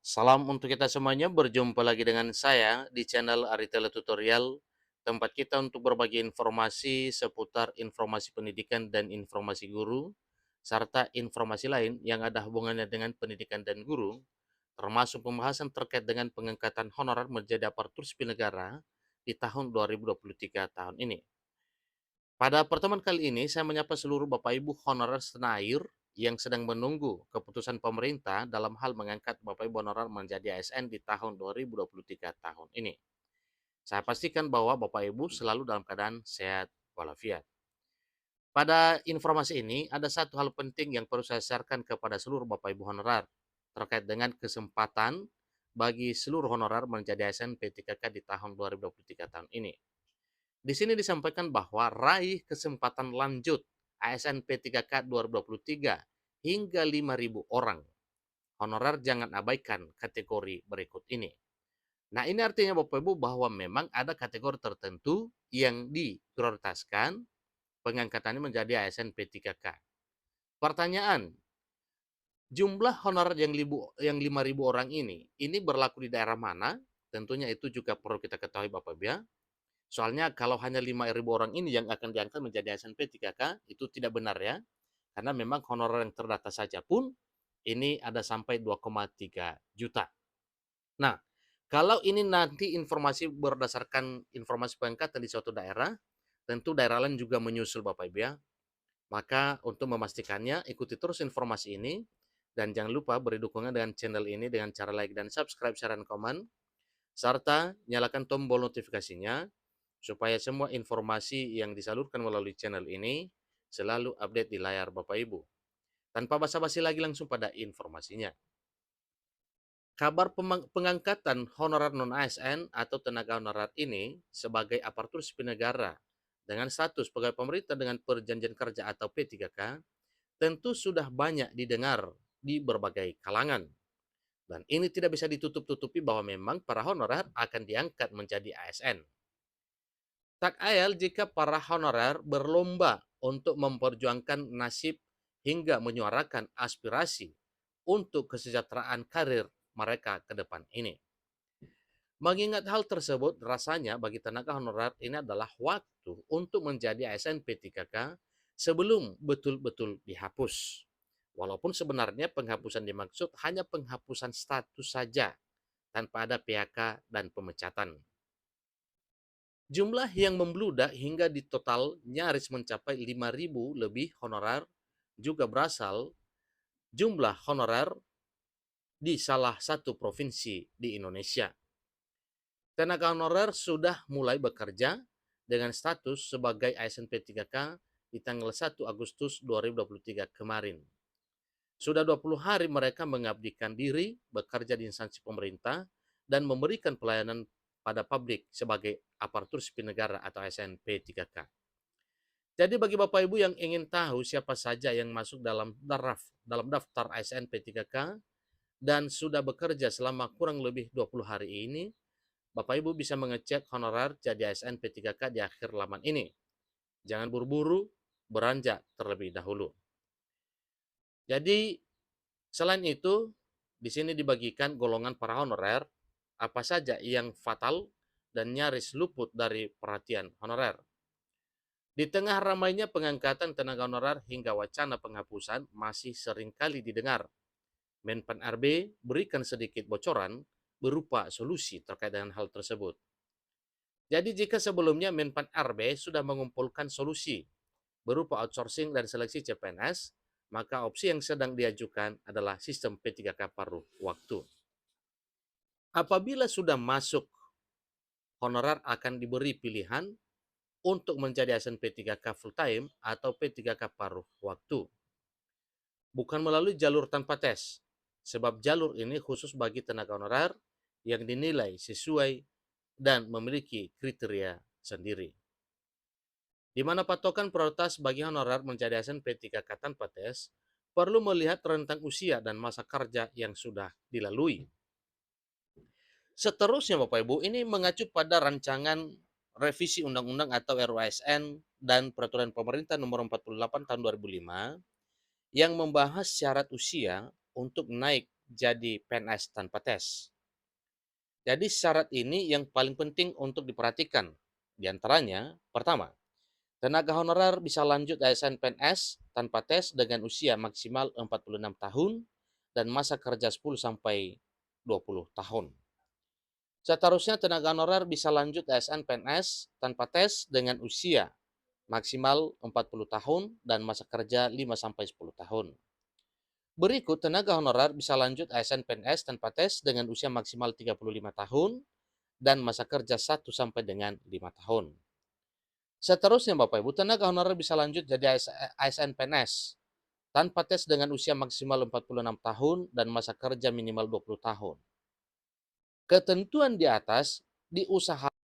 Salam untuk kita semuanya, berjumpa lagi dengan saya di channel Aritele Tutorial, tempat kita untuk berbagi informasi seputar informasi pendidikan dan informasi guru, serta informasi lain yang ada hubungannya dengan pendidikan dan guru, termasuk pembahasan terkait dengan pengangkatan honorer menjadi aparatur sipil negara di tahun 2023 tahun ini. Pada pertemuan kali ini, saya menyapa seluruh Bapak Ibu honorer senair yang sedang menunggu keputusan pemerintah dalam hal mengangkat Bapak Ibu honorer menjadi ASN di tahun 2023 tahun ini. Saya pastikan bahwa Bapak Ibu selalu dalam keadaan sehat walafiat. Pada informasi ini, ada satu hal penting yang perlu saya sharekan kepada seluruh Bapak Ibu honorer terkait dengan kesempatan bagi seluruh honorer menjadi ASN P3K di tahun 2023 tahun ini. Di sini disampaikan bahwa raih kesempatan lanjut ASN P3K 2023 hingga 5.000 orang. Honorer jangan abaikan kategori berikut ini. Nah, ini artinya Bapak Ibu bahwa memang ada kategori tertentu yang diprioritaskan pengangkatannya menjadi ASN P3K. Pertanyaan, jumlah honorer yang 5.000 orang ini berlaku di daerah mana? Tentunya itu juga perlu kita ketahui Bapak Ibu ya. Soalnya kalau hanya 5.000 orang ini yang akan diangkat menjadi ASN P3K, itu tidak benar ya. Karena memang honorer yang terdata saja pun ini ada sampai 2,3 juta. Nah, kalau ini nanti informasi berdasarkan informasi pengangkatan di suatu daerah, tentu daerah lain juga menyusul Bapak Ibu ya. Maka untuk memastikannya, ikuti terus informasi ini dan jangan lupa beri dukungan dengan channel ini dengan cara like dan subscribe, share, dan komen, serta nyalakan tombol notifikasinya supaya semua informasi yang disalurkan melalui channel ini selalu update di layar Bapak Ibu. Tanpa basa-basi lagi langsung pada informasinya. Kabar pengangkatan honorer non-ASN atau tenaga honorer ini sebagai aparatur sipil negara dengan status pegawai pemerintah dengan perjanjian kerja atau P3K tentu sudah banyak didengar di berbagai kalangan. Dan ini tidak bisa ditutup-tutupi bahwa memang para honorer akan diangkat menjadi ASN. Tak ayal jika para honorer berlomba untuk memperjuangkan nasib hingga menyuarakan aspirasi untuk kesejahteraan karir mereka ke depan ini. Mengingat hal tersebut, rasanya bagi tenaga honorer ini adalah waktu untuk menjadi ASN P3K sebelum betul-betul dihapus. Walaupun sebenarnya penghapusan dimaksud hanya penghapusan status saja tanpa ada PHK dan pemecatan. Jumlah yang membludak hingga di total nyaris mencapai 5.000 lebih honorer juga berasal jumlah honorer di salah satu provinsi di Indonesia. Tenaga honorer sudah mulai bekerja dengan status sebagai ASN P3K di tanggal 1 Agustus 2023 kemarin. Sudah 20 hari mereka mengabdikan diri, bekerja di instansi pemerintah, dan memberikan pelayanan pada publik sebagai aparatur sipil negara atau ASN P3K. Jadi bagi Bapak Ibu yang ingin tahu siapa saja yang masuk dalam daftar ASN P3K dan sudah bekerja selama kurang lebih 20 hari ini, Bapak Ibu bisa mengecek honorer jadi ASN P3K di akhir laman ini. Jangan buru-buru, beranjak terlebih dahulu. Jadi selain itu, di sini dibagikan golongan para honorer apa saja yang fatal dan nyaris luput dari perhatian honorer. Di tengah ramainya pengangkatan tenaga honorer hingga wacana penghapusan masih seringkali didengar. Menpan RB berikan sedikit bocoran berupa solusi terkait dengan hal tersebut. Jadi jika sebelumnya Menpan RB sudah mengumpulkan solusi berupa outsourcing dan seleksi CPNS, maka opsi yang sedang diajukan adalah sistem P3K paruh waktu. Apabila sudah masuk, honorer akan diberi pilihan untuk menjadi ASN P3K full time atau P3K paruh waktu. Bukan melalui jalur tanpa tes, sebab jalur ini khusus bagi tenaga honorer yang dinilai sesuai dan memiliki kriteria sendiri. Di mana patokan prioritas bagi honorer menjadi ASN P3K tanpa tes perlu melihat rentang usia dan masa kerja yang sudah dilalui. Seterusnya Bapak Ibu, ini mengacu pada rancangan revisi undang-undang atau RUASN dan peraturan pemerintah nomor 48 tahun 2005 yang membahas syarat usia untuk naik jadi PNS tanpa tes. Jadi syarat ini yang paling penting untuk diperhatikan. Di antaranya, pertama, tenaga honorer bisa lanjut ASN PNS tanpa tes dengan usia maksimal 46 tahun dan masa kerja 10 sampai 20 tahun. Seterusnya, tenaga honorer bisa lanjut ASN PNS tanpa tes dengan usia maksimal 40 tahun dan masa kerja 5 sampai 10 tahun. Berikut, tenaga honorer bisa lanjut ASN PNS tanpa tes dengan usia maksimal 35 tahun dan masa kerja 1 sampai dengan 5 tahun. Seterusnya Bapak Ibu, tenaga honorer bisa lanjut jadi ASN PNS tanpa tes dengan usia maksimal 46 tahun dan masa kerja minimal 20 tahun. Ketentuan di atas diusahakan